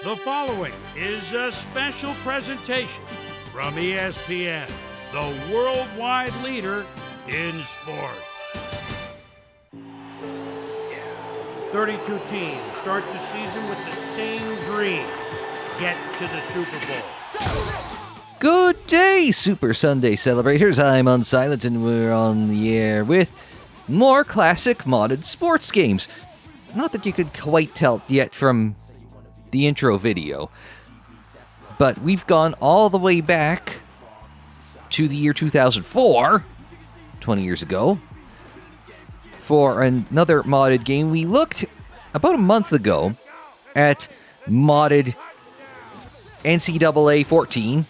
The following is a special presentation from ESPN, the worldwide leader in sports. 32 teams start the season with the same dream: get to the Super Bowl. Good day, Super Sunday celebrators. I'm Unsilent, and we're on the air with more classic modded sports games. Not that you could quite tell yet from the intro video, but we've gone all the way back to the year 2004, 20 years ago, for another modded game. We looked about a month ago at modded NCAA 14,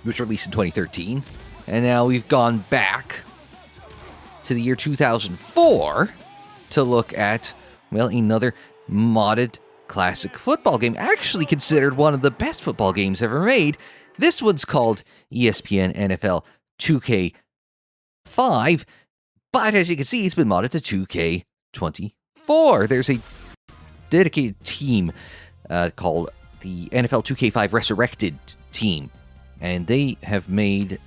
which was released in 2013, and now we've gone back to the year 2004 to look at, well, another modded classic football game, actually considered one of the best football games ever made. This one's called ESPN NFL 2K5, but as you can see, it's been modded to 2K24. There's a dedicated team called the NFL 2K5 Resurrected team, and they have made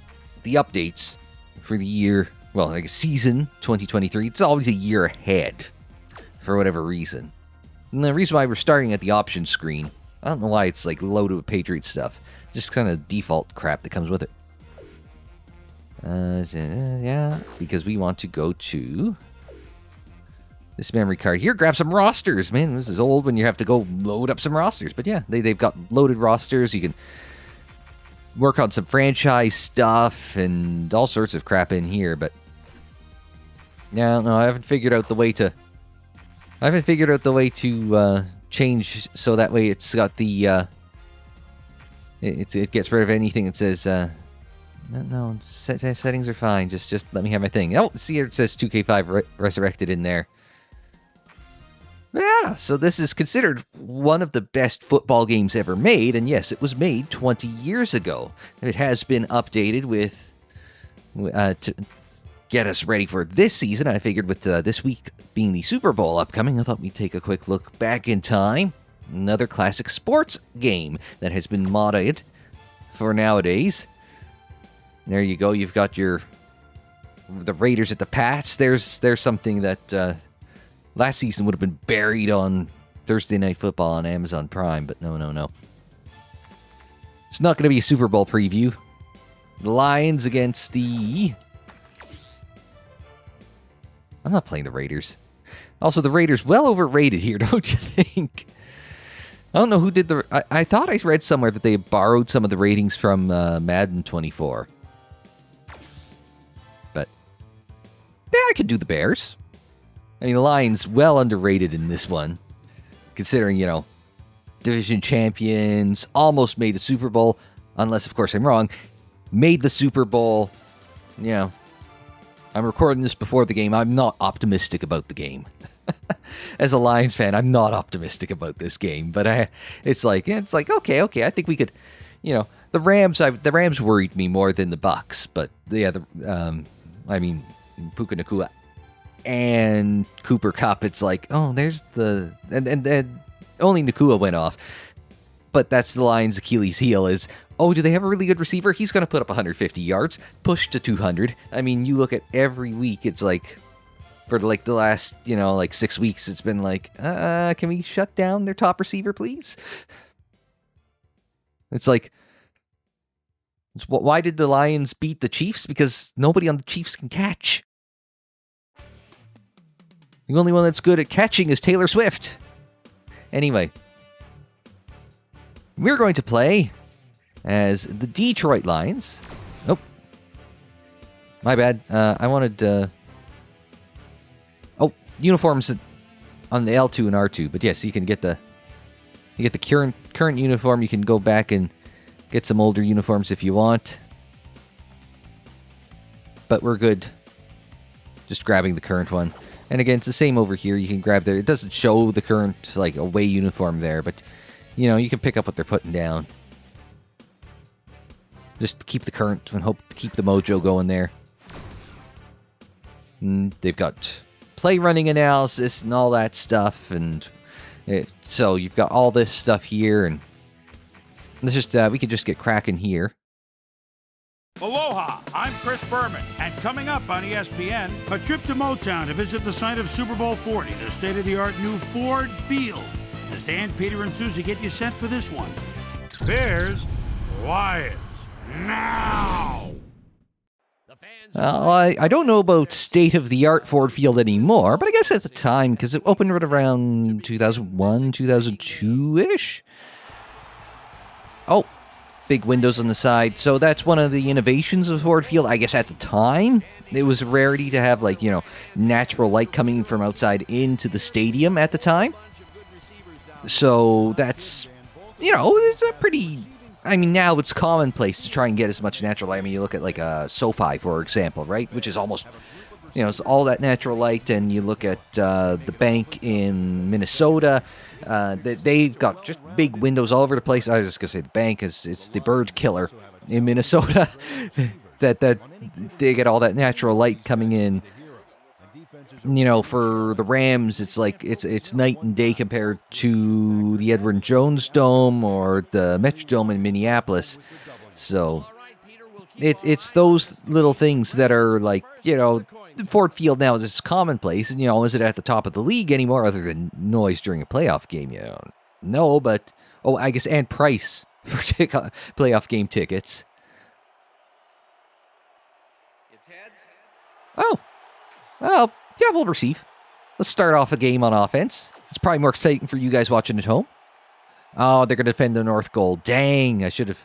the updates for the year, well, like season 2023. It's always a year ahead for whatever reason. And the reason why we're starting at the options screen, I don't know why it's like loaded with Patriot stuff. Just kind of default crap that comes with it. Yeah, because we want to go to this memory card here. Grab some rosters. Man, this is old when you have to go load up some rosters. But yeah, they've got loaded rosters. You can work on some franchise stuff and all sorts of crap in here. But yeah, no, I haven't figured out the way to change so that way it's got the it gets rid of anything that says no, settings are fine. Just let me have my thing. Oh, see here it says 2K5 Resurrected in there. Yeah, so this is considered one of the best football games ever made, and yes, it was made 20 years ago. It has been updated with to get us ready for this season. I figured with this week being the Super Bowl upcoming, I thought we'd take a quick look back in time. Another classic sports game that has been modded for nowadays. There you go. You've got the Raiders at the Pats. There's something that last season would have been buried on Thursday Night Football on Amazon Prime, but no. It's not going to be a Super Bowl preview. The Lions against the... I'm not playing the Raiders. Also, the Raiders, well overrated here, don't you think? I don't know who did the... I thought I read somewhere that they borrowed some of the ratings from Madden 24. But, yeah, I could do the Bears. I mean, the Lions, well underrated in this one. Considering, division champions, almost made the Super Bowl. Unless, of course, I'm wrong. Made the Super Bowl, I'm recording this before the game. I'm not optimistic about the game. As a Lions fan, I'm not optimistic about this game. But it's like okay. I think we could, the Rams worried me more than the Bucks. But yeah, Puka Nacua and Cooper Kupp. It's like, oh, there's the and only Nacua went off. But that's the Lions' Achilles heel is, oh, do they have a really good receiver? He's going to put up 150 yards, push to 200. I mean, you look at every week, it's like, for like the last, 6 weeks, it's been like, can we shut down their top receiver, please? It's like, why did the Lions beat the Chiefs? Because nobody on the Chiefs can catch. The only one that's good at catching is Taylor Swift. Anyway. We're going to play as the Detroit Lions. Oh. My bad. I wanted... uniforms on the L2 and R2. But yes, you can get the current uniform. You can go back and get some older uniforms if you want. But we're good. Just grabbing the current one. And again, it's the same over here. You can grab there. It doesn't show the current, away uniform there, but... you can pick up what they're putting down. Just keep the current and hope to keep the mojo going there. They've got play running analysis and all that stuff, and So you've got all this stuff here, and let's just we can just get cracking here. Aloha, I'm Chris Berman, and coming up on ESPN, a trip to Motown to visit the site of Super Bowl 40, the state-of-the-art new Ford Field. Does Dan, Peter, and Susie get you set for this one? Bears, Lions, now! I don't know about state-of-the-art Ford Field anymore, but I guess at the time, because it opened right around 2001, 2002-ish. Oh, big windows on the side. So that's one of the innovations of Ford Field. I guess at the time, it was a rarity to have, like, natural light coming from outside into the stadium at the time. So that's, it's a pretty... I mean, now it's commonplace to try and get as much natural light. I mean, you look at, like, SoFi, for example, right? Which is almost, it's all that natural light. And you look at the bank in Minnesota. They've got just big windows all over the place. I was just going to say the bank it's the bird killer in Minnesota. that they get all that natural light coming in. For the Rams, it's like it's night and day compared to the Edward Jones Dome or the Metrodome in Minneapolis. So it's those little things that are like, Ford Field now is commonplace. And, is it at the top of the league anymore other than noise during a playoff game? No, but, I guess, and price for playoff game tickets. Oh, well, yeah, we'll receive. Let's start off a game on offense. It's probably more exciting for you guys watching at home. Oh, they're going to defend the north goal. Dang, I should have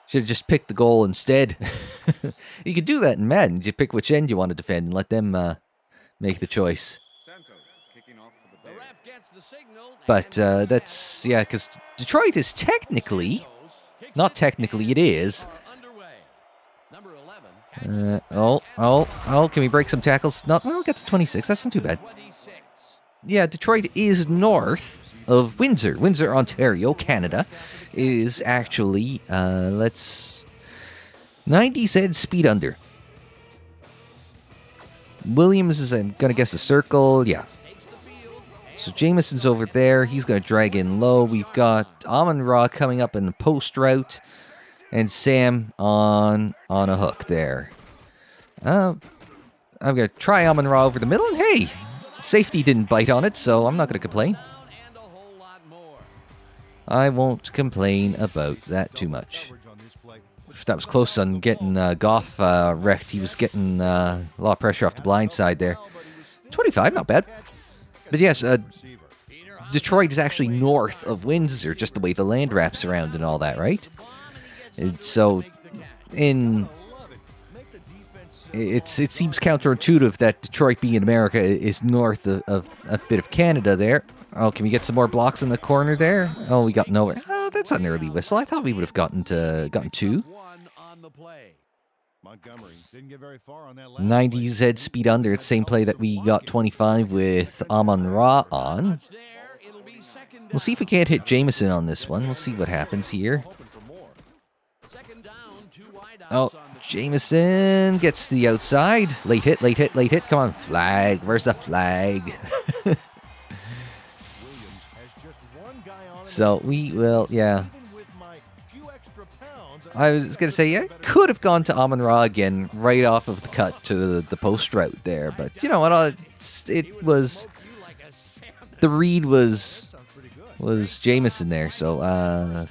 just picked the goal instead. You could do that in Madden. You pick which end you want to defend and let them make the choice. But that's, because Detroit is not technically, it is. Can we break some tackles? No, well, get to 26. That's not too bad. Yeah, Detroit is north of Windsor. Windsor, Ontario, Canada, is actually, 90Z speed under. Williams is, I'm going to guess, a circle. Yeah. So Jameson's over there. He's going to drag in low. We've got Amon-Ra coming up in the post route. And Sam on a hook there. I'm going to try Amon-Ra over the middle. And hey, safety didn't bite on it, so I'm not going to complain. I won't complain about that too much. That was close on getting Goff wrecked. He was getting a lot of pressure off the blind side there. 25, not bad. But yes, Detroit is actually north of Windsor, just the way the land wraps around and all that, right? So, it seems counterintuitive that Detroit, being in America, is north of a bit of Canada there. Oh, can we get some more blocks in the corner there? Oh, we got nowhere. Oh, that's an early whistle. I thought we would have gotten two. 90Z speed under. It's the same play that we got 25 with Amon-Ra on. We'll see if we can't hit Jameson on this one. We'll see what happens here. Oh, Jameson gets to the outside. Late hit. Come on, flag. Where's the flag? So we will, yeah. I was going to say, yeah, could have gone to Amon-Ra again right off of the cut to the post route there. But you know what? It was, the read was Jameson there. So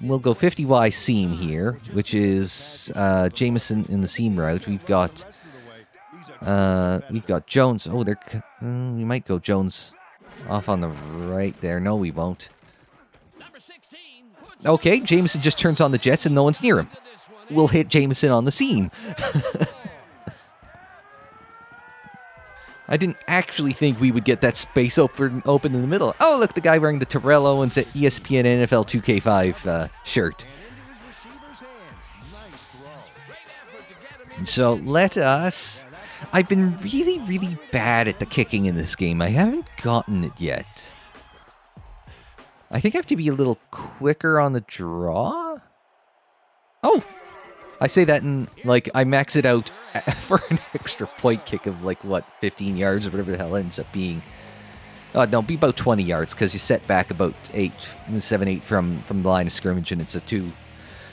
we'll go 50Y seam here, which is Jameson in the seam route. We've got Jones. Oh, we might go Jones off on the right there. No, we won't. Okay, Jameson just turns on the jets and no one's near him. We'll hit Jameson on the seam. I didn't actually think we would get that space open in the middle. Oh, look, the guy wearing the Terrell Owens at ESPN NFL 2K5 shirt. So let us... I've been really, really bad at the kicking in this game. I haven't gotten it yet. I think I have to be a little quicker on the draw. Oh! I say that and, like, I max it out for an extra point kick of, like, what, 15 yards or whatever the hell ends up being. No, be about 20 yards because you set back about 7, 8 from the line of scrimmage, and it's a 2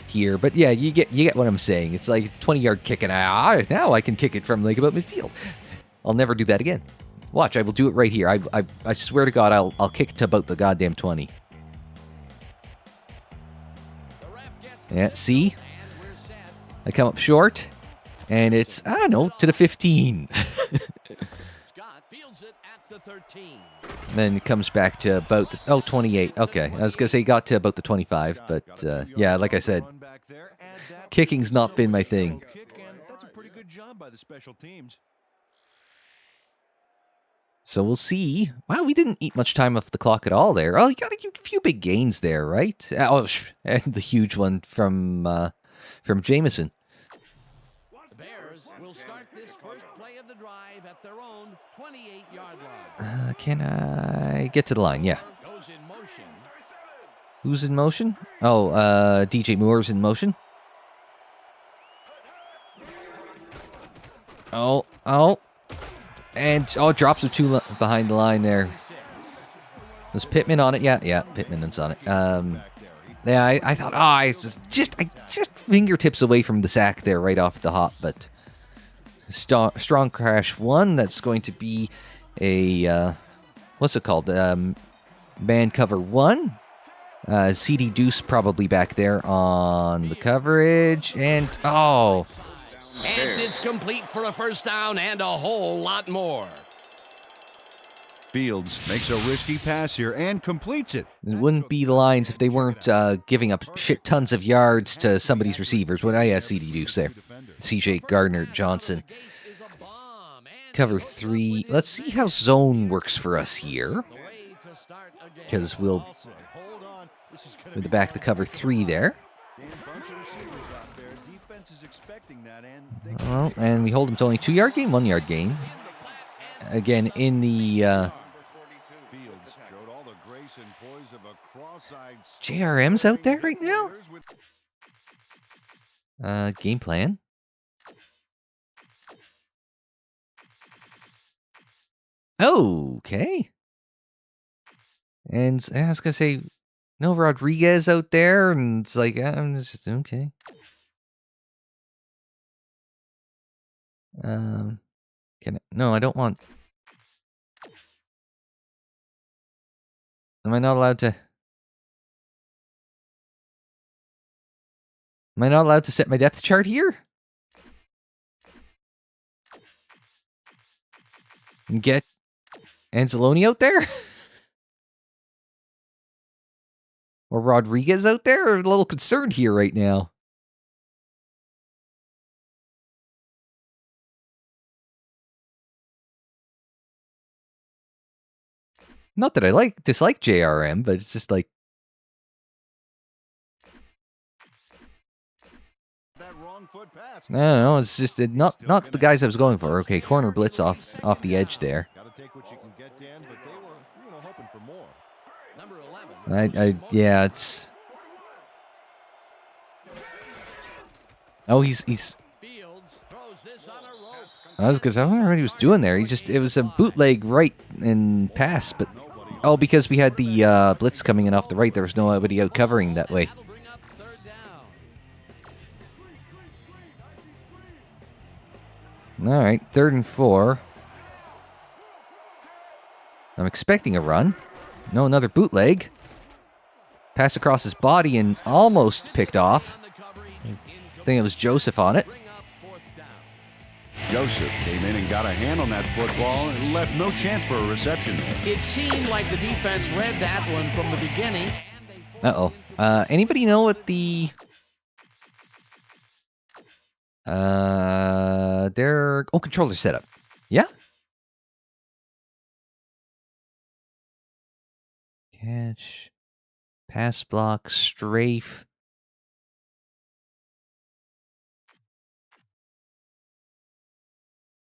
here. But yeah, you get what I'm saying. It's like 20-yard kick, and now I can kick it from like about midfield. I'll never do that again. Watch, I will do it right here. I swear to God, I'll kick it to about the goddamn 20. Yeah, see? I come up short, and it's, I don't know, to the 15. Then it comes back to about the, 28. Okay, I was going to say got to about the 25, but yeah, like I said, kicking's not been my thing. That's a pretty good job by the special teams. So we'll see. Wow, we didn't eat much time off the clock at all there. Oh, you got a few big gains there, right? And the huge one from Jameson. The Bears will start this first play of the drive at their own 28-yard line. Can I get to the line? Yeah. Goes in motion. Who's in motion? Oh, DJ Moore's in motion. Oh. And, drops of 2 behind the line there. Was Pittman on it? Yeah, Pittman is on it. Yeah, I thought, I just fingertips away from the sack there right off the hop, but strong crash 1. That's going to be a, what's it called? Man cover 1. CD Deuce probably back there on the coverage, and, And it's complete for a first down and a whole lot more. Fields makes a risky pass here and completes it. It wouldn't be the Lions if they weren't giving up shit tons of yards to somebody's receivers. CD Deuce there. CJ Gardner-Johnson. Cover 3. Let's see how zone works for us here. Because we'll with the back the cover 3 there. Well, and we hold them to only 2-yard gain, 1-yard gain. Again, in the JRM's out there right now. Game plan. Okay. And I was gonna say, no Rodriguez out there, and it's like I'm just okay. No, I don't want. Am I not allowed to? Am I not allowed to set my depth chart here? And get Anzalone out there? Or Rodriguez out there? I'm a little concerned here right now. Not that I dislike JRM, but it's just like I don't know. It's just not the guys I was going for. Okay, corner blitz off the edge there. Yeah, it's. Oh, he's. I don't know what he was doing there. It was a bootleg right and pass, but because we had the blitz coming in off the right, there was nobody out covering that way. All right, 3rd and 4. I'm expecting a run. No, another bootleg. Pass across his body and almost picked off. I think it was Joseph on it. Joseph came in and got a hand on that football and left no chance for a reception. It seemed like the defense read that one from the beginning. Uh-oh. Anybody know what the... their... Oh, controller setup. Yeah? Catch. Pass block. Strafe.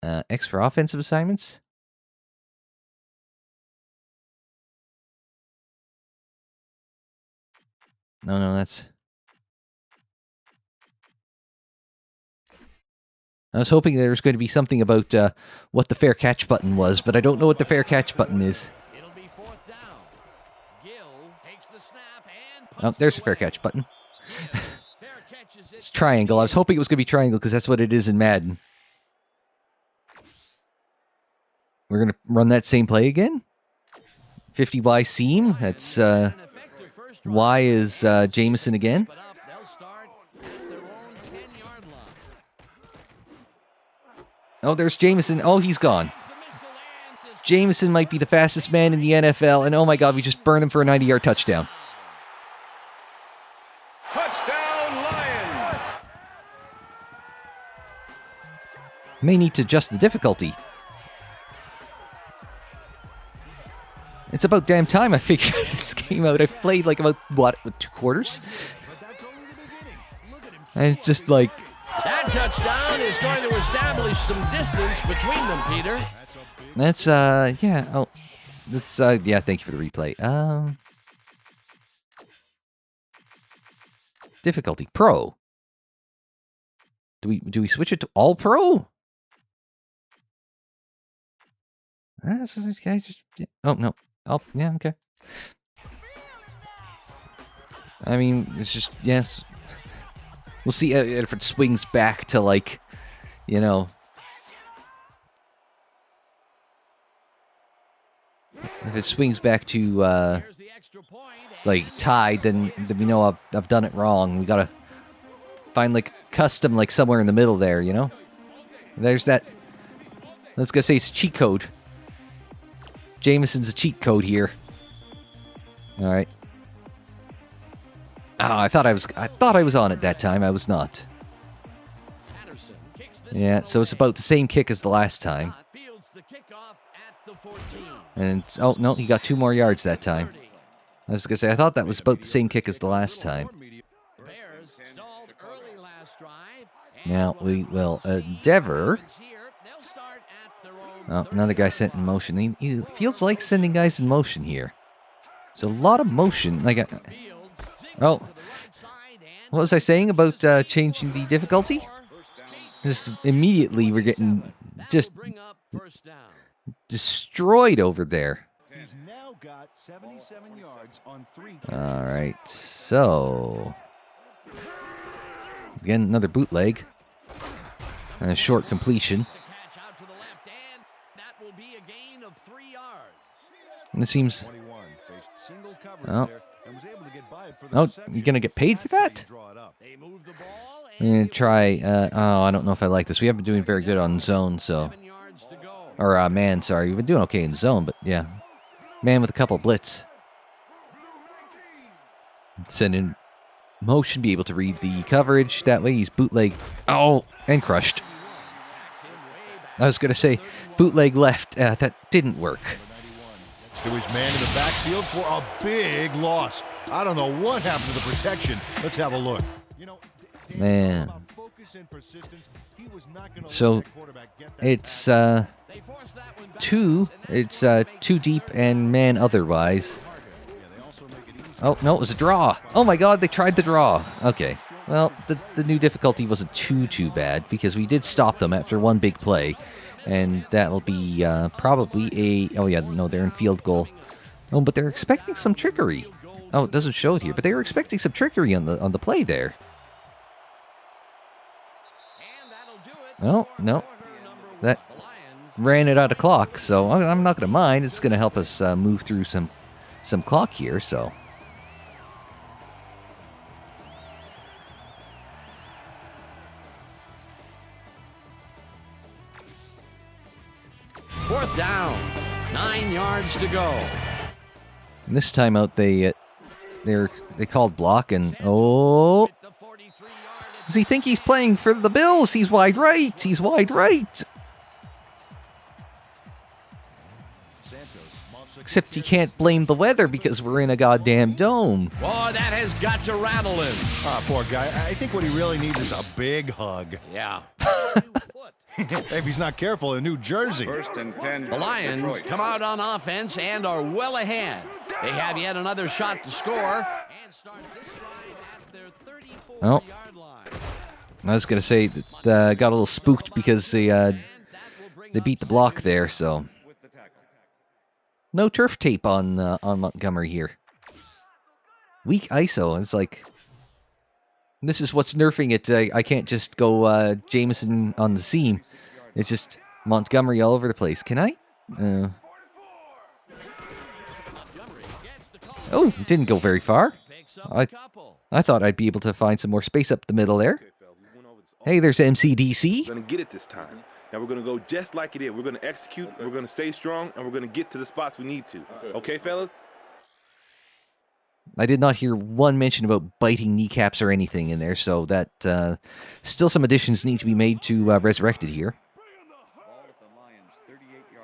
X for offensive assignments. No, that's... I was hoping there was going to be something about what the fair catch button was, but I don't know what the fair catch button is. It'll be Oh, there's a fair catch button. It's triangle. I was hoping it was going to be triangle because that's what it is in Madden. We're going to run that same play again. 50Y seam. That's Y is Jameson again. Oh, there's Jameson. Oh, he's gone. Jameson might be the fastest man in the NFL, and oh my god, we just burned him for a 90-yard touchdown. Touchdown, Lions! May need to adjust the difficulty. It's about damn time I figured this game out. I've played like about, what, 2 quarters? And it's just like... That touchdown is going to establish some distance between them, Peter. That's, yeah, oh, that's, yeah, thank you for the replay. Difficulty, Pro. Do we switch it to All Pro? Oh, no. Oh, yeah, okay. I mean, it's just, yes. We'll see if it swings back to, like, you know... If it swings back to, like, tied, then we know I've done it wrong. We gotta find, like, custom, like, somewhere in the middle there, you know? There's that... Let's go say it's a cheat code. Jameson's a cheat code here. Alright. Oh, I thought I was on it that time. I was not. Yeah, so it's about the same kick as the last time. And, oh, no, he got 2 more yards that time. I was going to say, I thought that was about the same kick as the last time. Now, we will endeavor... Oh, another guy sent in motion. He feels like sending guys in motion here. There's a lot of motion. Like, oh, what was I saying about changing the difficulty? Just immediately we're getting just destroyed over there. All right, so again another bootleg and a short completion. And it seems... Oh, you're going to get paid for that? I'm going to try... oh, I don't know if I like this. We haven't been doing very good on zone, so... Or, man, sorry. We've been doing okay in zone, but yeah. Man with a couple blitz. Send in motion, be able to read the coverage. That way he's bootleg... Oh, and crushed. I was going to say, bootleg left. That didn't work. To his man in the backfield for a big loss. I don't know what happened to the protection. Let's have a look. Man. So it's two deep and man otherwise. Oh no, it was a draw. Oh my god, they tried the draw. Okay. Well, the new difficulty wasn't too bad because we did stop them after one big play. And that'll be probably a... Oh, yeah, no, they're in field goal. Oh, but they're expecting some trickery. Oh, it doesn't show it here, but they were expecting some trickery on the play there. Oh, no. That ran it out of clock, so I'm not going to mind. It's going to help us move through some clock here, so... Fourth down, 9 yards to go. And this time out, they called block, and oh, does he think he's playing for the Bills? He's wide right. He's wide right. Except he can't blame the weather because we're in a goddamn dome. Boy, that has got to rattle him. Ah, poor guy. I think what he really needs is a big hug. Yeah. If he's not careful in New Jersey. First and 10. The Lions come out on offense and are well ahead. They have yet another shot to score and start this drive at their 34-yard line. I was gonna say that got a little spooked because they beat the block there, so no turf tape on Montgomery here. weak ISO. It's like, this is what's nerfing it. I can't just go Jameson on the seam. It's just Montgomery all over the place. Can I? Oh, it didn't go very far. I thought I'd be able to find some more space up the middle there. Hey, there's MCDC. We're going to get it this time. Now we're going to go just like it is. We're going to execute, we're going to stay strong, and we're going to get to the spots we need to. Okay, fellas? I did not hear one mention about biting kneecaps or anything in there, so that still some additions need to be made to Resurrected here.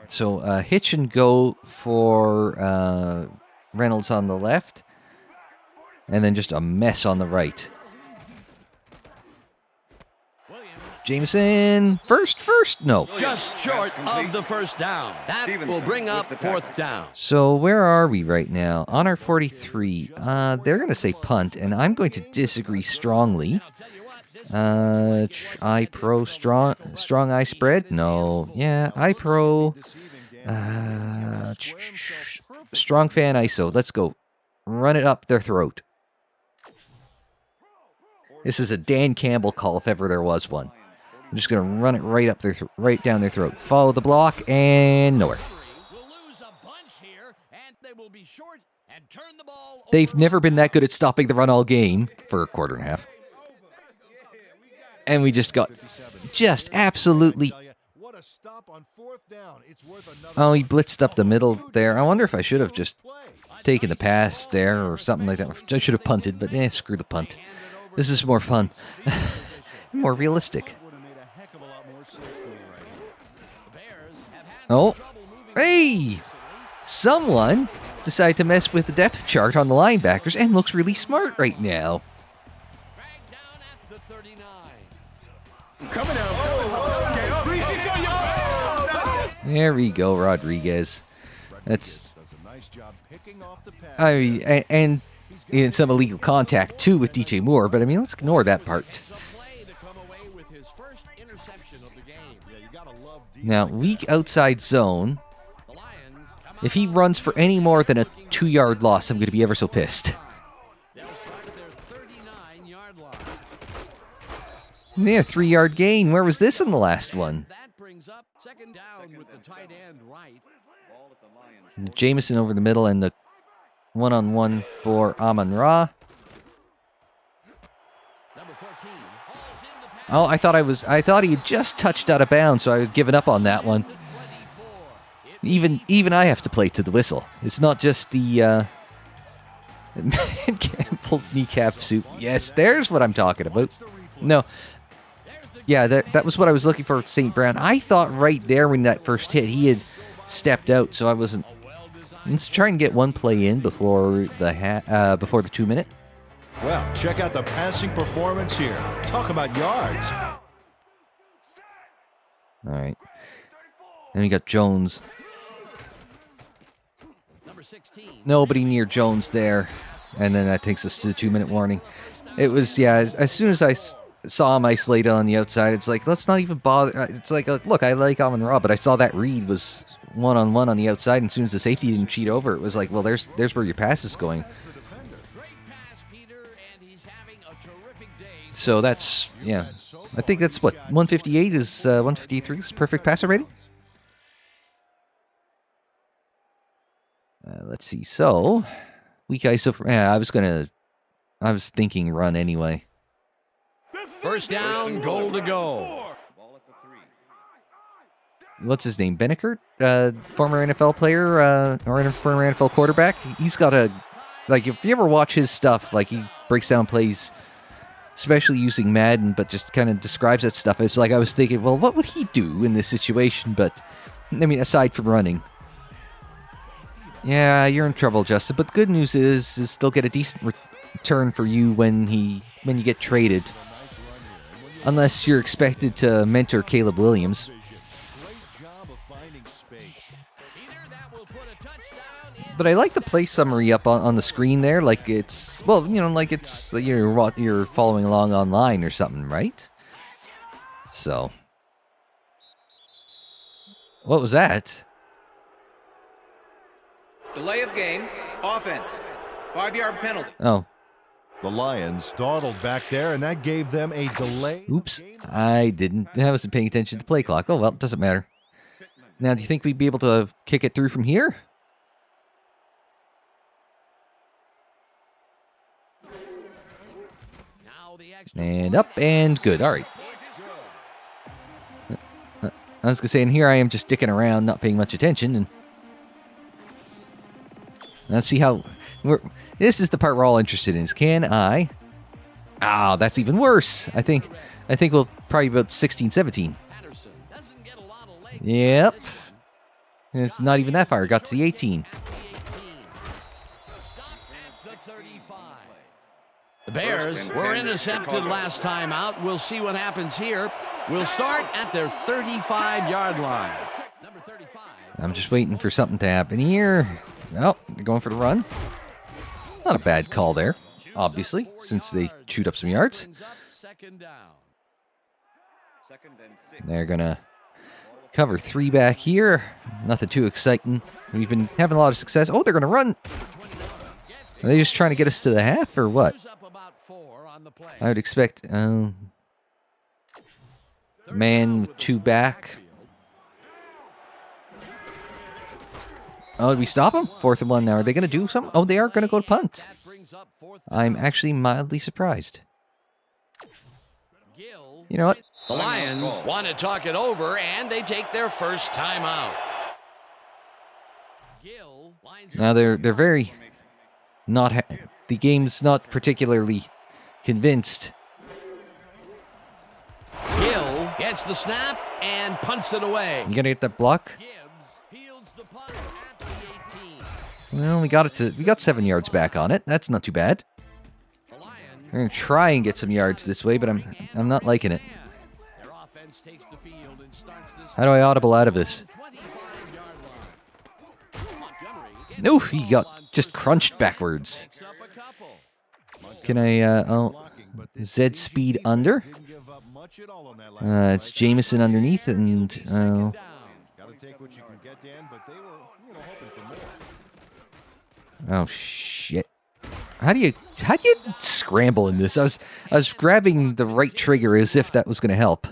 So hitch and go for Reynolds on the left, and then just a mess on the right. Jameson, first, no. Just short of the first down. That will bring up fourth down. So where are we right now? On our 43. They're going to say punt, and I'm going to disagree strongly. iPro, strong eye spread? No. Yeah, iPro. Strong fan ISO. Let's go. Run it up their throat. This is a Dan Campbell call if ever there was one. I'm just going to run it right up right down their throat. Follow the block, and nowhere. They've never been that good at stopping the run all game for a quarter and a half. And we just got absolutely... Oh, he blitzed up the middle there. I wonder if I should have just taken the pass there or something like that. I should have punted, but screw the punt. This is more fun. More realistic. Oh, hey! Someone decided to mess with the depth chart on the linebackers and looks really smart right now. There we go, Rodriguez. That's... I mean, and some illegal contact, too, with DJ Moore, but I mean, let's ignore that part. Now, weak outside zone. If he runs for any more than a 2-yard loss, I'm going to be ever so pissed. Yeah, 3-yard gain. Where was this in the last one? Jameson over the middle and the one-on-one for Amon-Ra. Oh, I thought he had just touched out of bounds, so I was giving up on that one. Even I have to play to the whistle. It's not just the Campbell kneecap suit. Yes, there's what I'm talking about. No. Yeah, that was what I was looking for with St. Brown. I thought right there when that first hit, he had stepped out, so I wasn't... Let's try and get one play in before the 2-minute. Well, check out the passing performance here. Talk about yards. All right. Then we got Jones. Nobody near Jones there. And then that takes us to the 2-minute warning. It was, yeah, as soon as I saw him isolated on the outside, it's like, let's not even bother. It's like, look, I like Amon-Ra, but I saw that read was one-on-one on the outside, and as soon as the safety didn't cheat over, it was like, well, there's where your pass is going. So that's, yeah, I think that's what, 158 is, 153 is perfect passer rating? Let's see, so, weak ISO, yeah, I was thinking run anyway. First down, goal to go. What's his name, Benekert? Former NFL player, or former NFL quarterback? He's got a, like, if you ever watch his stuff, like, he breaks down plays, especially using Madden, but just kind of describes that stuff. It's like I was thinking, well, what would he do in this situation? But, I mean, aside from running. Yeah, you're in trouble, Justin. But the good news is they'll get a decent return for you when you get traded. Unless you're expected to mentor Caleb Williams. But I like the play summary up on the screen there, like it's, well, you know, like it's, you're following along online or something, right? So. What was that? Delay of game. Offense. 5-yard penalty. Oh, The Lions dawdled back there, and that gave them a delay. oops. I wasn't paying attention to the play clock. Oh, well, it doesn't matter. Now, do you think we'd be able to kick it through from here? And up and good. All right. I was going to say, and here I am just dicking around, not paying much attention. And let's see how... This is the part we're all interested in. Is can I... Ah, that's even worse. I think we'll probably about 16, 17. Yep. It's not even that far. It got to the 18. The Bears were intercepted last time out. We'll see what happens here. We'll start at their 35-yard line. Number 35. I'm just waiting for something to happen here. Well, they're going for the run. Not a bad call there, obviously, since they chewed up some yards. They're going to cover 3 back here. Nothing too exciting. We've been having a lot of success. Oh, they're going to run. Are they just trying to get us to the half or what? I would expect man with 2 back. Oh, did we stop them? 4th and 1 now. Are they going to do something? Oh, they are going to go to punt. I'm actually mildly surprised. You know what? The Lions want to talk it over, and they take their first time out. Now they're very not. The game's not particularly convinced. Gill gets the snap and punts it away. You gonna get that block? Well, we got 7 yards back on it. That's not too bad. We're gonna try and get some yards this way, but I'm not liking it. How do I audible out of this? No, he got just crunched backwards. Can I, Z speed under? It's Jameson underneath, and, oh, shit. How do you scramble in this? I was grabbing the right trigger as if that was going to help.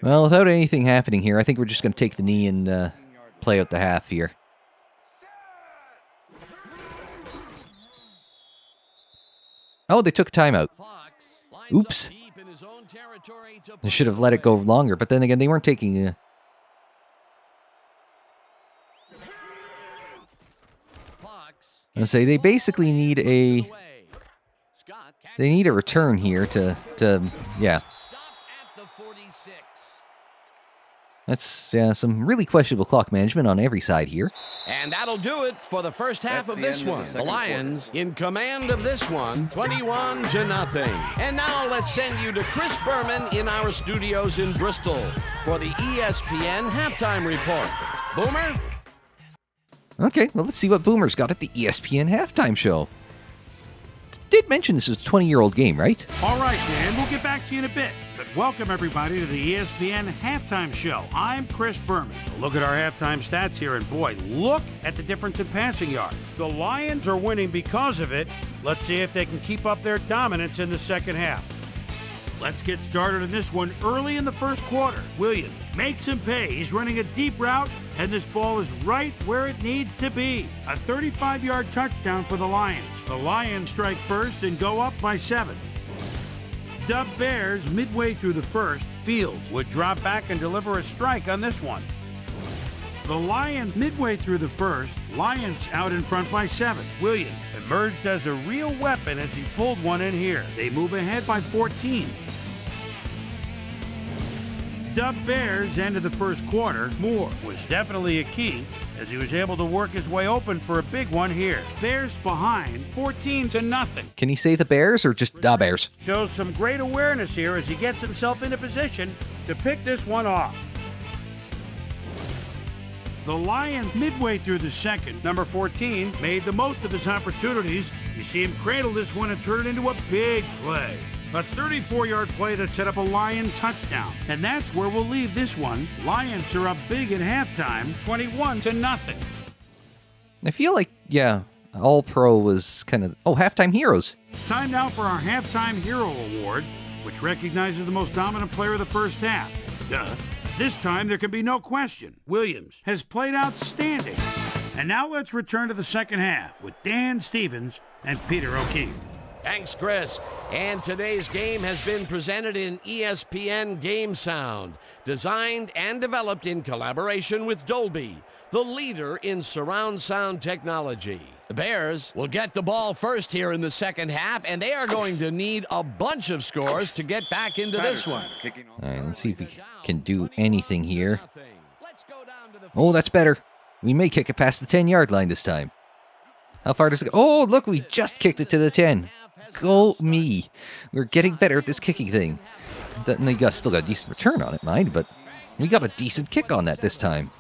Well, without anything happening here, I think we're just going to take the knee and play out the half here. Oh, they took a timeout. Oops. They should have let it go longer, but then again, they weren't taking... I say they basically need a return here to yeah. That's some really questionable clock management on every side here. And that'll do it for the first half of this one. The Lions in command of this one, 21-0. And now let's send you to Chris Berman in our studios in Bristol for the ESPN halftime report. Boomer? Okay, well, let's see what Boomer's got at the ESPN halftime show. Did mention this was a 20-year-old game, right? All right, Dan, we'll get back to you in a bit. But welcome, everybody, to the ESPN halftime show. I'm Chris Berman. Look at our halftime stats here, and boy, look at the difference in passing yards. The Lions are winning because of it. Let's see if they can keep up their dominance in the second half. Let's get started in this one early in the first quarter. Williams makes him pay. He's running a deep route, and this ball is right where it needs to be. A 35-yard touchdown for the Lions. The Lions strike first and go up by 7. Dub Bears midway through the first. Fields would drop back and deliver a strike on this one. The Lions midway through the first. Lions out in front by 7. Williams emerged as a real weapon as he pulled one in here. They move ahead by 14. Dub Bears ended the first quarter. Moore was definitely a key as he was able to work his way open for a big one here. Bears behind 14-0. Can he say the Bears or just the Bears? Shows some great awareness here as he gets himself into position to pick this one off. The Lions midway through the second. Number 14 made the most of his opportunities. You see him cradle this one and turn it into a big play. A 34-yard play that set up a Lion touchdown. And that's where we'll leave this one. Lions are up big at halftime, 21-0. I feel like, yeah, All-Pro was kind of... Oh, Halftime Heroes. Time now for our Halftime Hero Award, which recognizes the most dominant player of the first half. Duh. This time, there can be no question. Williams has played outstanding. And now let's return to the second half with Dan Stevens and Peter O'Keefe. Thanks, Chris. And today's game has been presented in ESPN Game Sound, designed and developed in collaboration with Dolby, the leader in surround sound technology. The Bears will get the ball first here in the second half, and they are going to need a bunch of scores to get back into this one. All right, let's see if we can do anything here. Oh, that's better. We may kick it past the 10-yard line this time. How far does it go? Oh, look, we just kicked it to the 10. Go me. We're getting better at this kicking thing. Still got a decent return on it, mind, but we got a decent kick on that this time.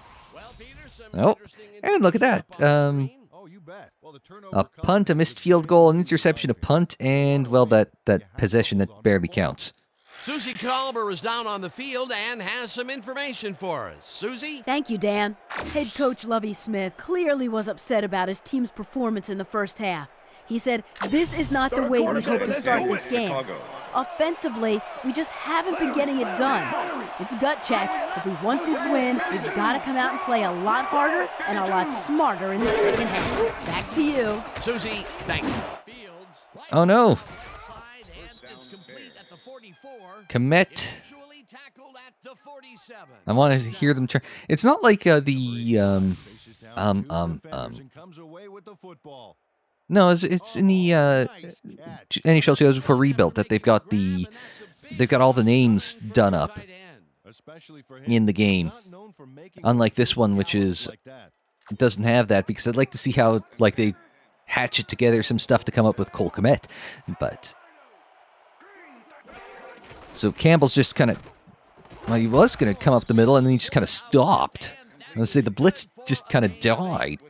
Oh, and look at that. A punt, a missed field goal, an interception, a punt, and, well, that possession that barely counts. Susie Colber is down on the field and has some information for us. Susie? Thank you, Dan. Head coach Lovie Smith clearly was upset about his team's performance in the first half. He said, "This is not the way we hope to start this game. Offensively, we just haven't been getting it done. It's gut check. If we want this win, we've got to come out and play a lot harder and a lot smarter in the second half." Back to you. Susie, thank you. Oh, no. Komet. I want to hear them try. It's not like No, it's in the NHL 2004 rebuild that they've got all the names done up in the game. Unlike this one, which doesn't have that, because I'd like to see how they hatchet together some stuff to come up with Cole Kmet. But so Campbell's just kind of, well, he was going to come up the middle, and then he just kind of stopped. I would say the blitz just kind of died.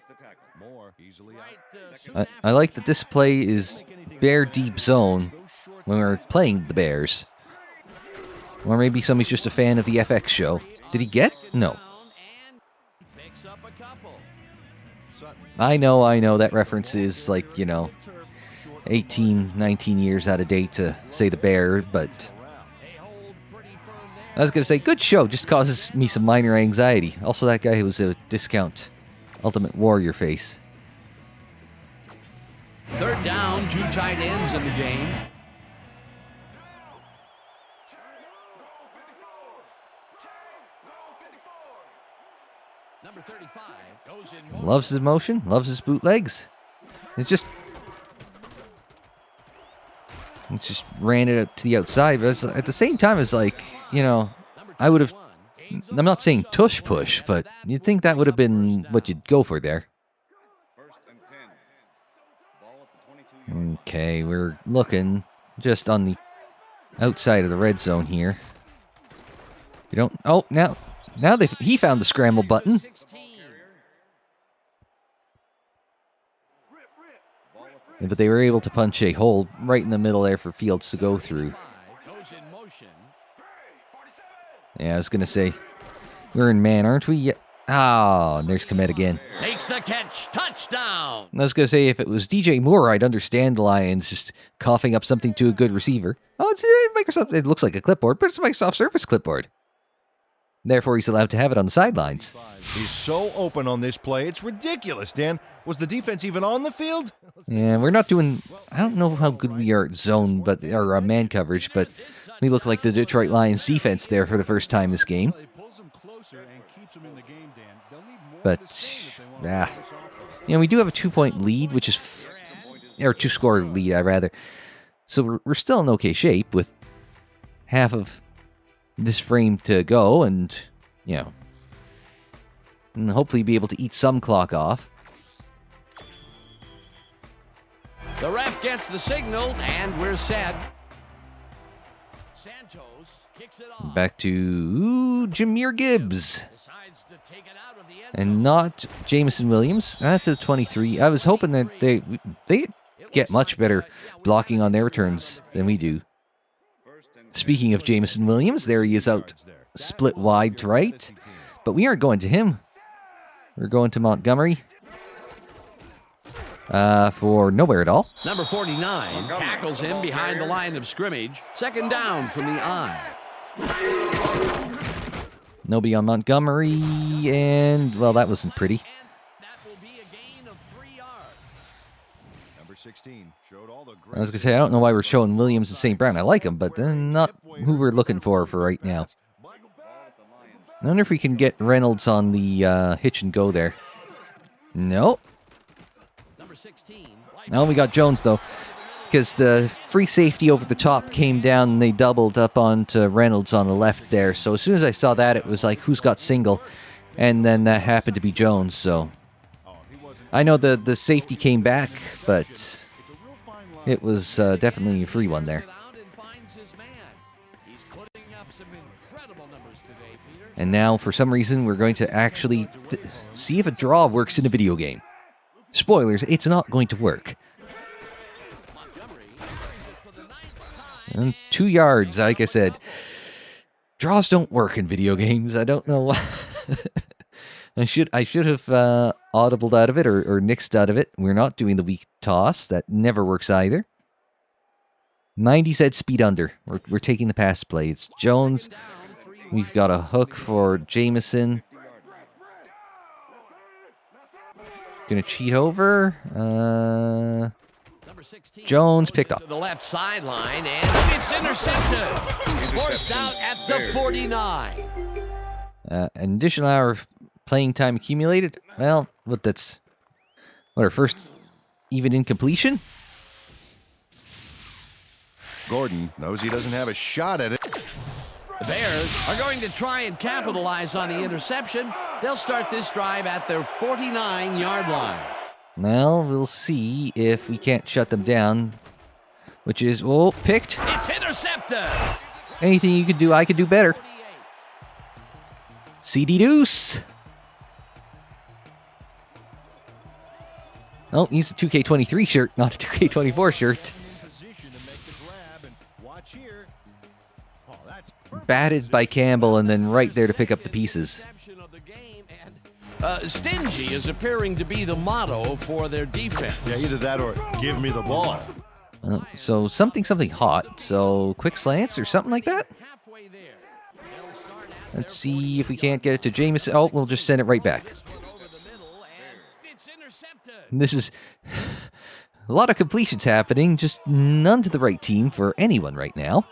I like that this play is Bear deep zone when we're playing the Bears. Or maybe somebody's just a fan of the FX show. Did he get? No. I know, that reference is 18, 19 years out of date to say the Bear, but I was going to say, good show, just causes me some minor anxiety. Also, that guy who was a discount Ultimate Warrior face. Third down, 2 tight ends in the game. Number 35 goes in motion. Loves his motion, loves his bootlegs. It just ran it up to the outside, but at the same time, it's I would have, I'm not saying tush push, but you'd think that would have been what you'd go for there. Okay, we're looking just on the outside of the red zone here. You don't... Oh, now he found the scramble button. But they were able to punch a hole right in the middle there for Fields to go through. Yeah, I was going to say, we're in man, aren't we? Yeah. Oh, and there's Komet again. Makes the catch. Touchdown. I was going to say, if it was DJ Moore, I'd understand the Lions just coughing up something to a good receiver. Oh, it's Microsoft. It looks like a clipboard, but it's a Microsoft Surface clipboard. Therefore, he's allowed to have it on the sidelines. He's so open on this play. It's ridiculous, Dan. Was the defense even on the field? Yeah, we're not doing... I don't know how good we are at zone, or man coverage, but we look like the Detroit Lions defense there for the first time this game. But, yeah. We do have a 2-point lead, which is... or 2-score lead, rather. So we're still in okay shape with half of this frame to go, and, and hopefully be able to eat some clock off. The ref gets the signal, and we're set. Santos kicks it off. Back to Jahmyr Gibbs. And not Jameson Williams. That's a 23. I was hoping that they get much better blocking on their returns than we do. Speaking of Jameson Williams, there he is out split wide to right. But we aren't going to him. We're going to Montgomery. for nowhere at all. Number 49 tackles him behind the line of scrimmage. Second down from the I. Nobody on Montgomery, and, well, that wasn't pretty. That will be a gain of 3 yards. Number 16 showed all the I was going to say, I don't know why we're showing Williams and St. Brown. I like them, but they're not who we're looking for right now. I wonder if we can get Reynolds on the hitch and go there. Nope. Number 16. No, we got Jones, though, because the free safety over the top came down and they doubled up onto Reynolds on the left there. So as soon as I saw that, it was like, who's got single? And then that happened to be Jones, so... I know the safety came back, but it was definitely a free one there. And now, for some reason, we're going to actually see if a draw works in a video game. Spoilers, it's not going to work. And 2 yards, like I said. Draws don't work in video games. I don't know why. I should have audibled out of it or nixed out of it. We're not doing the weak toss. That never works either. 90 said speed under. We're taking the pass play. It's Jones. We've got a hook for Jameson. Gonna cheat over. Jones picked up. To the left sideline, and it's intercepted. Forced out at the 49. An additional hour of playing time accumulated. Well, that's our first even incompletion. Gordon knows he doesn't have a shot at it. The Bears are going to try and capitalize on the interception. They'll start this drive at their 49-yard line. Well, we'll see if we can't shut them down. Which is, oh, picked. It's intercepted. Anything you could do, I could do better. CD Deuce. Oh, he's a 2K23 shirt, not a 2K24 shirt. Batted by Campbell and then right there to pick up the pieces. Stingy is appearing to be the motto for their defense. Yeah, either that or give me the ball. So something hot. So quick slants or something like that. Let's see if we can't get it to Jameson. Oh, we'll just send it right back. And this is a lot of completions happening, just none to the right team for anyone right now.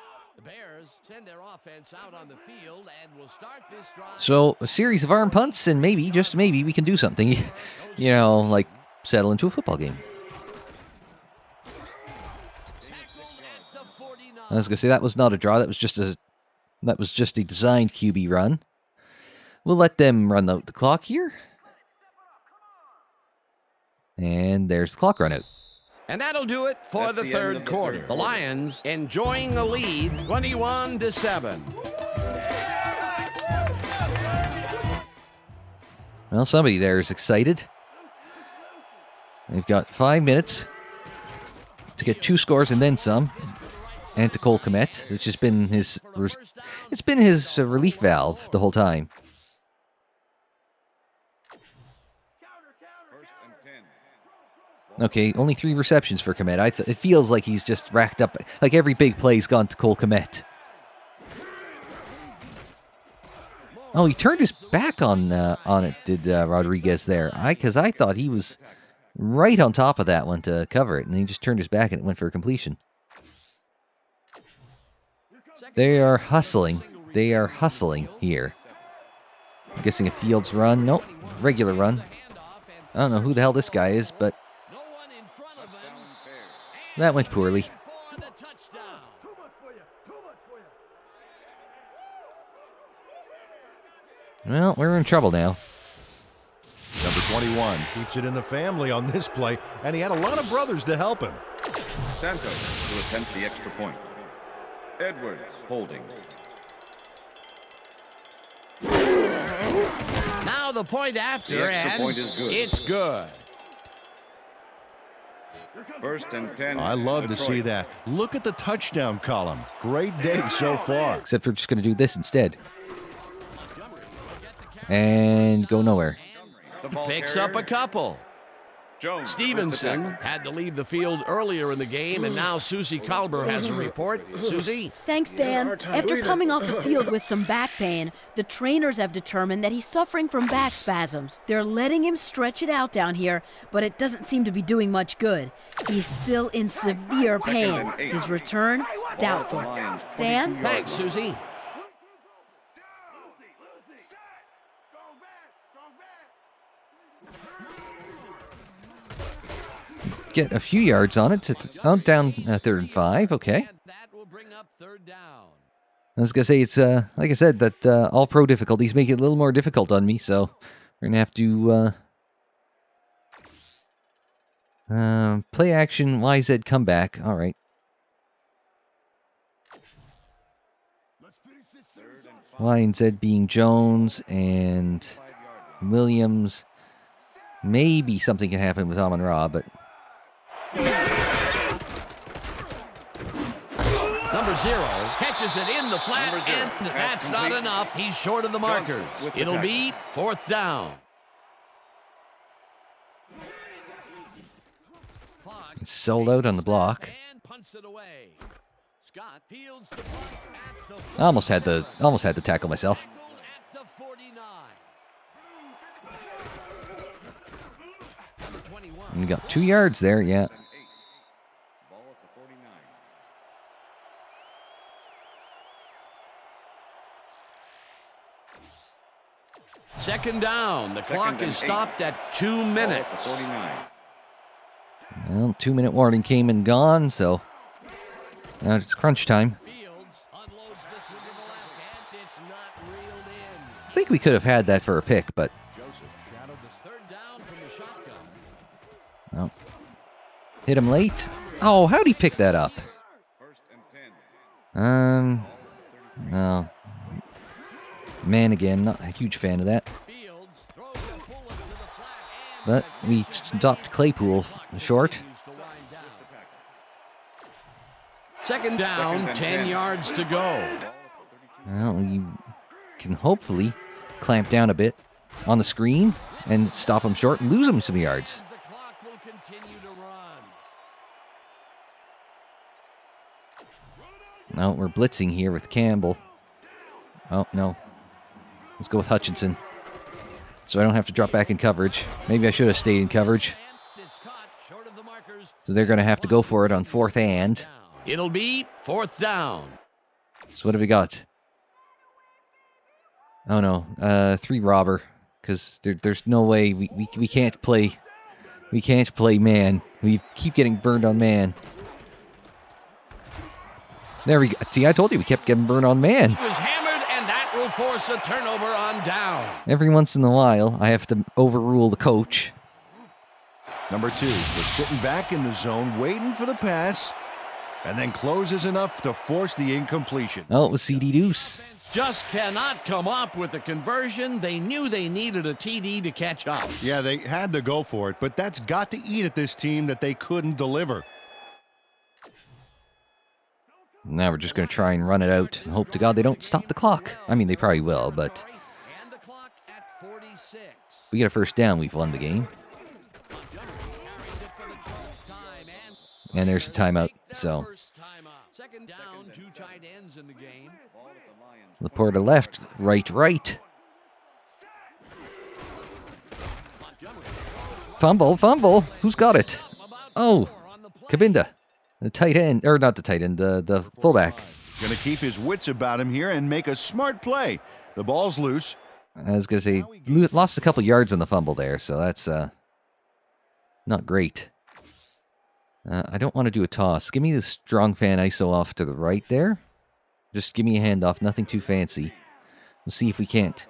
So a series of arm punts and maybe, just maybe, we can do something. You know, like settle into a football game. I was gonna say that was not a draw. That was just a designed QB run. We'll let them run out the clock here. And there's the clock run out. And that'll do it for the third quarter. The Lions enjoying the lead, 21-7. Well, somebody there is excited. They've got 5 minutes to get 2 scores and then some. And to Cole Kmet, which has been his relief valve the whole time. Okay, only 3 receptions for Kmet. It feels like he's just racked up, like every big play's gone to Cole Kmet. Oh, he turned his back on it, did Rodriguez there? Because I thought he was right on top of that one to cover it, and he just turned his back and it went for a completion. They are hustling. They are hustling here. I'm guessing a Fields run. Nope, regular run. I don't know who the hell this guy is, but that went poorly. Well, we're in trouble now. Number 21 keeps it in the family on this play, and he had a lot of brothers to help him. Santos to attempt the extra point. Edwards holding. Now the point after, The extra and point is good. It's good. First and 10. I love to see that. Look at the touchdown column. Great day so far. Except we're just going to do this instead. And go nowhere. Picks up a couple. Jones. Stevenson had to leave the field earlier in the game, and now Susie Kalber has a report. Susie? Thanks, Dan. After coming off the field with some back pain, the trainers have determined that he's suffering from back spasms. They're letting him stretch it out down here, but it doesn't seem to be doing much good. He's still in severe pain. His return, doubtful. Dan? Thanks, Susie. Get a few yards on it. Down 3rd and 5. Okay. And that will bring up 3rd down. I was going to say, it's, like I said, that all-pro difficulties make it a little more difficult on me, so we're going to have to play action, YZ comeback. All right. Y and Z being Jones and Williams. Maybe something can happen with Amon-Ra, but... Number 0 catches it in the flat, and that's not enough. He's short of the markers. It'll be 4th down. It's sold out on the block. And punts it away. Scott fields the punt at the I almost had to tackle myself. at the 49. Number 21. You got 2 yards there, yeah. Ball at the 49. Second down. The clock and is 8. stopped at 2 Ball at the minutes. 49. Well, 2-minute warning came and gone, so now it's crunch time. Fields unloads this one to the left, and it's not reeled in. I think we could have had that for a pick, but Joseph shadowed the 3rd down from the shotgun. no. Hit him late. Oh, how'd he pick that up? 1st and 10. No. Man again, not a huge fan of that. Fields throws a bullet to the flat, and But we stopped Claypool short. continues to wind down. Second down, Second and 10 10. yards to go. Well, we can hopefully clamp down a bit on the screen and stop him short and lose him some yards. The clock will continue to run. No, we're blitzing here with Campbell. Oh, no. Let's go with Hutchinson. So I don't have to drop back in coverage. Maybe I should have stayed in coverage. And it's caught short of the markers. So they're going to have to go for it on 4th and. It'll be 4th down. So what have we got? Oh no, 3 robber. Because there's no way we can't play. We can't play man. We keep getting burned on man. There we go. See, I told you we kept getting burned on man. It was hammered, and that will force a turnover on down. Every once in a while, I have to overrule the coach. Number 2 was sitting back in the zone, waiting for the pass, and then closes enough to force the incompletion. Oh, it was CD Deuce. Just cannot come up with a conversion. They knew they needed a TD to catch up. Yeah, they had to go for it, but that's got to eat at this team that they couldn't deliver. Now we're just going to try and run it out and hope to God they don't stop the clock. I mean, they probably will, but And the clock at 46. if we get a first down, we've won the game. Carries it for the 12th time, And there's a timeout, so first time up. Second down, 2 tight ends in the game. Laporta left, right. Fumble. Who's got it? Oh, Kabinda. The tight end, or not the tight end, the fullback. Going to keep his wits about him here and make a smart play. The ball's loose. I was going to say, lost a couple yards on the fumble there, so that's not great. I don't want to do a toss. Give me the strong fan ISO off to the right there. Just give me a handoff, nothing too fancy. We'll see if we can't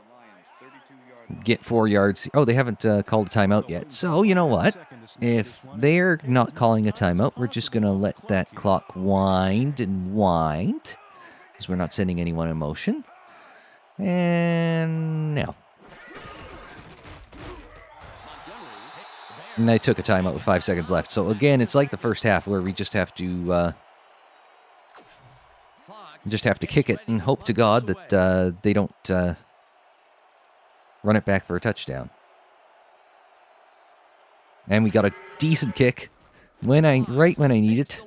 get 4 yards. Oh, they haven't called a timeout yet. So, you know what? If they're not calling a timeout, we're just going to let that clock wind and wind. Because we're not sending anyone in motion. And now. And I took a timeout with 5 seconds left. So again, it's like the first half where we just have to kick it and hope to God that they don't run it back for a touchdown. And we got a decent kick right when I need it.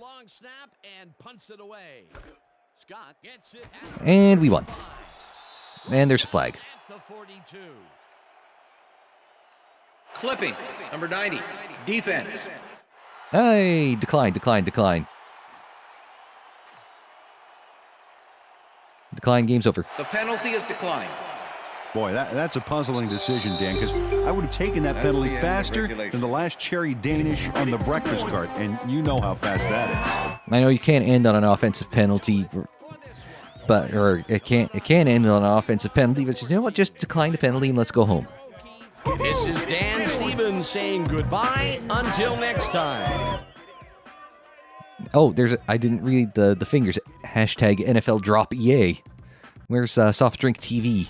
And we won. And there's a flag. Clipping, number 90, defense. Hey, decline. Decline, game's over. The penalty is declined. Boy, that's a puzzling decision, Dan, because I would have taken that penalty faster than the last cherry Danish on the breakfast cart, and you know how fast that is. I know you can't end on an offensive penalty, but it can end on an offensive penalty, but you know what? Just decline the penalty and let's go home. This is Dan Stevens saying goodbye until next time. Oh, I didn't read the fingers. Hashtag NFL drop EA. Where's Soft Drink TV?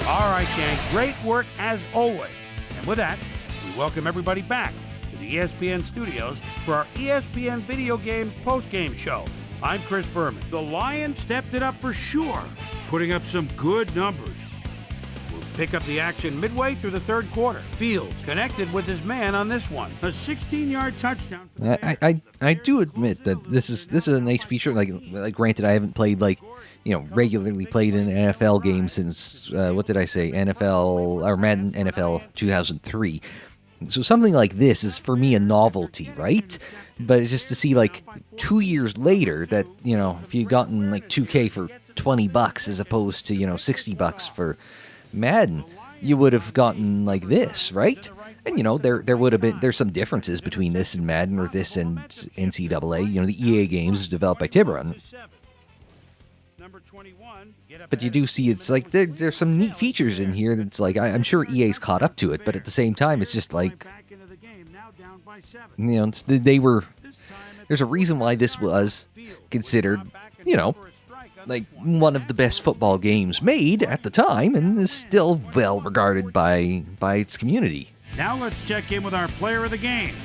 All right, gang, great work as always. And with that, we welcome everybody back to the ESPN studios for our ESPN Video Games postgame show. I'm Chris Berman. The Lions stepped it up for sure, putting up some good numbers. We'll pick up the action midway through the third quarter. Fields connected with his man on this one. A 16-yard touchdown. I do admit that this is a nice feature. Like granted, I haven't played regularly played in NFL games since what did I say? NFL or Madden NFL 2003. So something like this is for me a novelty, right? But just to see 2 years later that, if you'd gotten 2K for $20 as opposed to, $60 for Madden, you would have gotten this, right? And there would have been there's some differences between this and Madden or this and NCAA. The EA games is developed by Tiburon. But you do see it's there's some neat features in here that's I'm sure EA's caught up to it, but at the same time it's just there's a reason why this was considered, one of the best football games made at the time and is still well regarded by its community. Now let's check in with our player of the game,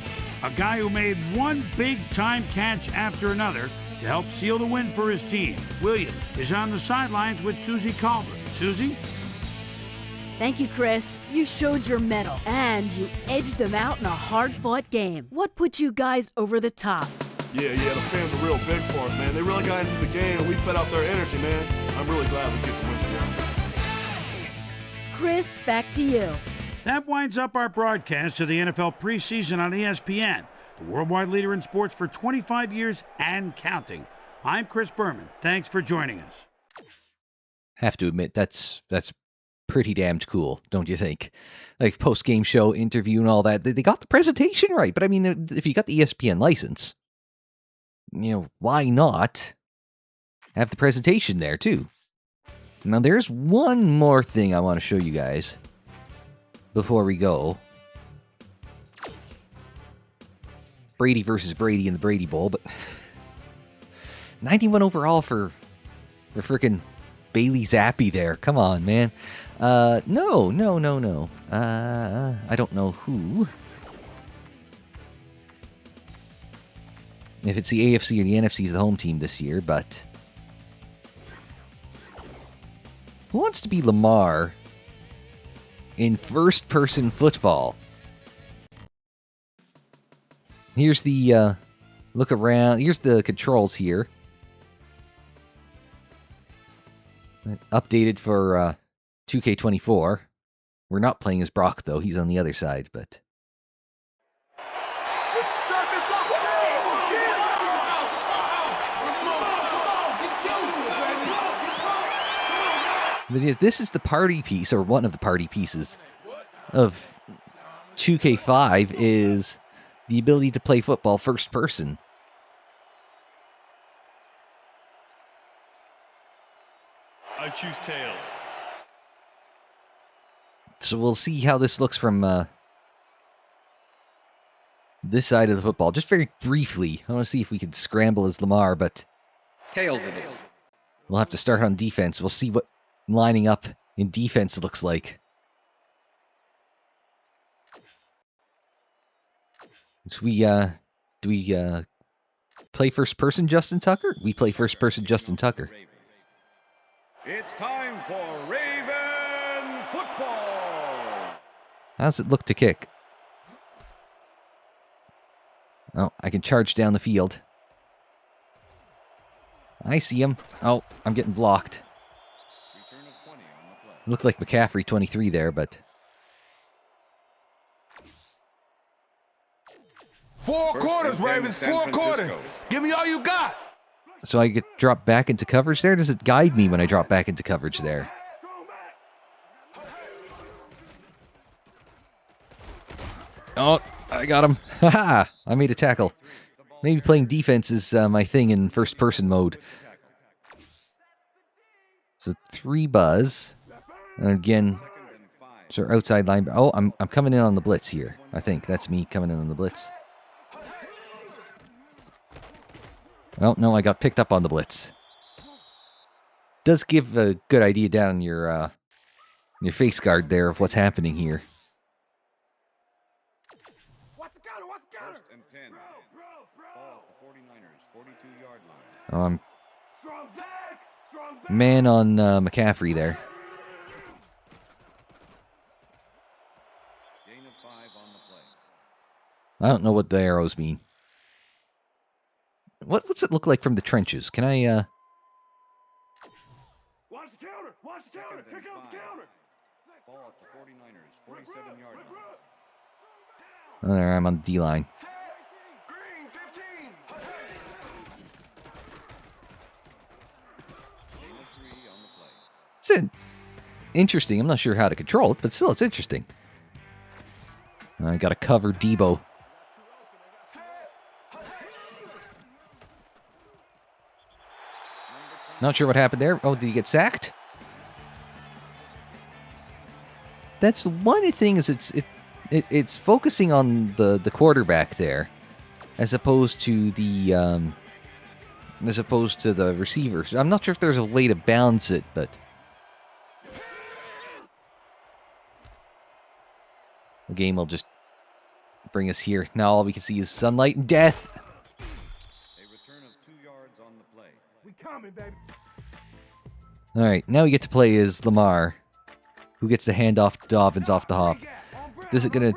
a guy who made one big-time catch after another to help seal the win for his team. Williams is on the sidelines with Susie Calvert. Susie? Thank you, Chris. You showed your mettle, and you edged them out in a hard-fought game. What put you guys over the top? Yeah, the fans are real big for us, man. They really got into the game, and we fed out their energy, man. I'm really glad we get the win together. Chris, back to you. That winds up our broadcast of the NFL preseason on ESPN, the worldwide leader in sports for 25 years and counting. I'm Chris Berman. Thanks for joining us. Have to admit, that's pretty damned cool, don't you think? Post-game show, interview, and all that. They got the presentation right, but I mean, if you got the ESPN license, why not have the presentation there, too? Now, there's one more thing I want to show you guys before we go. Brady versus Brady in the Brady Bowl, but 91 overall for frickin' Bailey Zappi there. Come on, man. No. I don't know who. If it's the AFC or the NFC is the home team this year, but who wants to be Lamar in first-person football? Here's the look around. Here's the controls here. Updated for 2K24. We're not playing as Brock, though. He's on the other side, but... But this is the party piece, or one of the party pieces of 2K5 is the ability to play football first person. I choose tails. So we'll see how this looks from this side of the football. Just very briefly, I want to see if we can scramble as Lamar, but Tails it is. we'll have to start on defense. We'll see what lining up in defense looks like. Do we play first person Justin Tucker? We play first person Justin Tucker. It's time for Raven How's it look to kick? Oh, I can charge down the field. I see him. Oh, I'm getting blocked. Looked like McCaffrey 23 there, but... 4 quarters, Ravens, 4 quarters. Give me all you got. So I get dropped back into coverage there? Does it guide me when I drop back into coverage there? Oh, I got him. Haha! I made a tackle. Maybe playing defense is my thing in first-person mode. So 3 buzz. And again, so outside line. Oh, I'm coming in on the blitz here. I think that's me coming in on the blitz. Oh, no, I got picked up on the blitz. Does give a good idea down your face guard there of what's happening here. Oh, I'm man on McCaffrey there. I don't know what the arrows mean. What's it look like from the trenches? Can I, Watch the counter! Watch the counter! Here comes the counter! Ball at the 49ers, 47-yard line. Oh, there, I'm on the D-line. Green, 15! It's interesting. I'm not sure how to control it, but still, it's interesting. I got to cover Debo. Not sure what happened there. Oh, did he get sacked? That's one thing, is it's focusing on the quarterback there, as opposed to the receivers. I'm not sure if there's a way to balance it, but the game will just bring us here. Now all we can see is sunlight and death. A return of 2 yards on the play. We coming, baby. All right, now we get to play as Lamar, who gets to hand off to Dobbins off the hop. Is it gonna?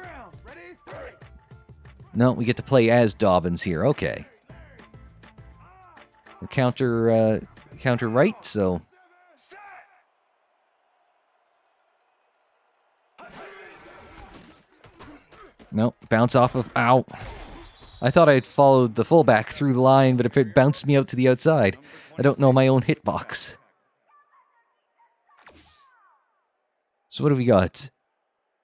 No, we get to play as Dobbins here. Okay. We're counter right, so. Nope, bounce off of. Ow. I thought I'd followed the fullback through the line, but it bounced me out to the outside. I don't know my own hitbox. So what do we got?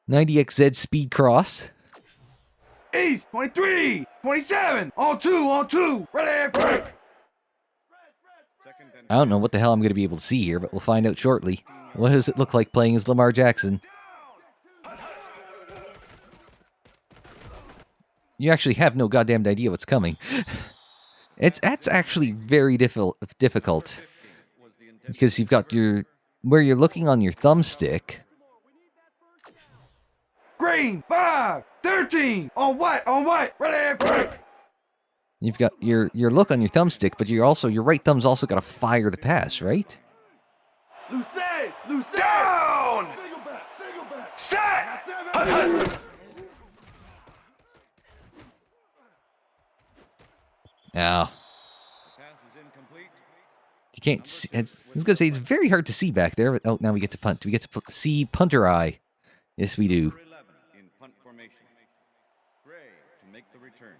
90XZ speed cross. East, 23, 27, on 2, ready, break. I don't know what the hell I'm going to be able to see here, but we'll find out shortly. What does it look like playing as Lamar Jackson? You actually have no goddamn idea what's coming. That's actually very difficult. Because you've got where you're looking on your thumbstick. Green, 5, 13, on white, ready, break. You've got your look on your thumbstick, but your right thumb's also got to fire the pass, right? Loose, down! Single back, set! Now, you can't see. I was going to say, it's very hard to see back there, but oh, now we get to punt. We get to see punter eye. Yes, we do. In punt formation. Gray to make the return.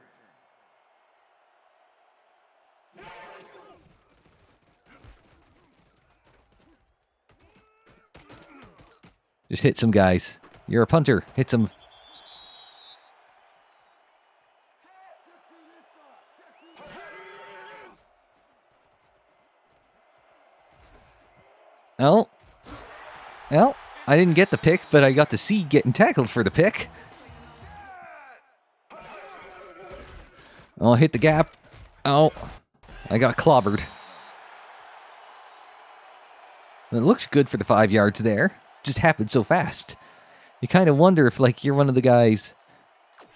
Just hit some guys. You're a punter. Hit some. Oh. Well, I didn't get the pick, but I got to see getting tackled for the pick. Oh, hit the gap. Oh, I got clobbered. It looked good for the 5 yards there. Just happened so fast. You kind of wonder if, like, you're one of the guys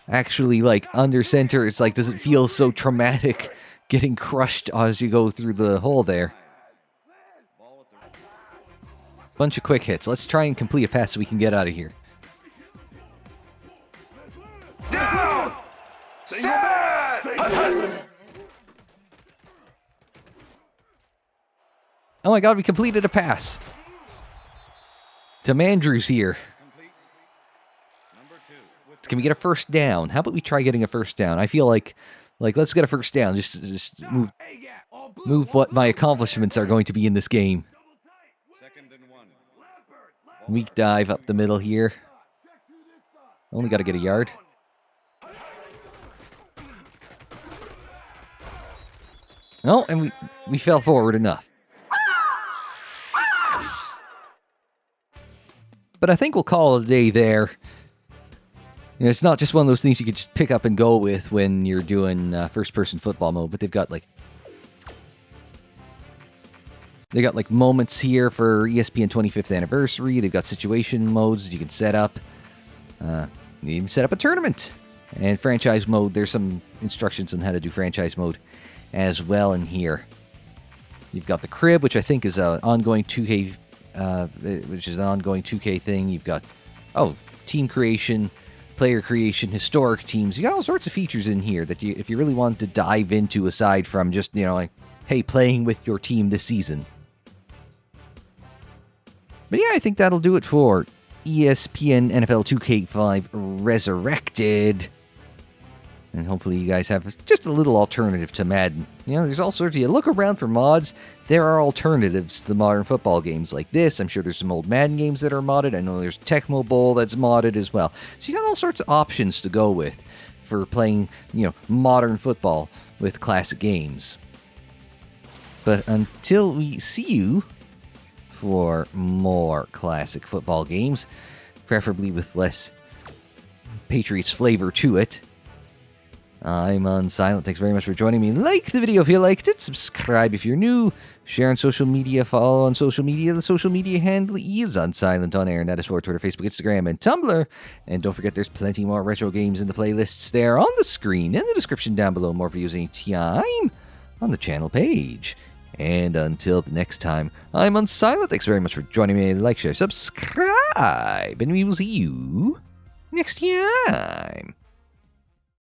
actually, like, under center. It's like, does it feel so traumatic getting crushed as you go through the hole there? Bunch of quick hits. Let's try and complete a pass so we can get out of here. Oh my god, we completed a pass. To Mandrews here. Can we get a first down? How about we try getting a first down? I feel like let's get a first down. Just move what my accomplishments are going to be in this game. Weak dive up the middle here. Only got to get a yard. Oh, and we fell forward enough. But I think we'll call it a day there. You know, it's not just one of those things you could just pick up and go with when you're doing first-person football mode, but they've got like moments here for ESPN 25th anniversary. They've got situation modes that you can set up. You can set up a tournament. And franchise mode, there's some instructions on how to do franchise mode as well in here. You've got the crib, which I think is an ongoing 2K, which is an ongoing 2K thing. You've got team creation, player creation, historic teams. You got all sorts of features in here that if you really wanted to dive into, aside from just hey, playing with your team this season. But yeah, I think that'll do it for ESPN NFL 2K5 Resurrected. And hopefully you guys have just a little alternative to Madden. There's all sorts of... You look around for mods, there are alternatives to the modern football games like this. I'm sure there's some old Madden games that are modded. I know there's Tecmo Bowl that's modded as well. So you got all sorts of options to go with for playing, modern football with classic games. But until we see you for more classic football games, preferably with less Patriots flavor to it, I'm Unsilent. Thanks very much for joining me. Like the video if you liked it. Subscribe if you're new. Share on social media. Follow on social media. The social media handle is Unsilent on air, and that is for Twitter, Facebook, Instagram, and Tumblr. And don't forget, there's plenty more retro games in the playlists there on the screen, in the description down below. More for using time on the channel page. And until the next time, I'm Unsilent. Thanks very much for joining me. Like, share, subscribe, and we will see you next time.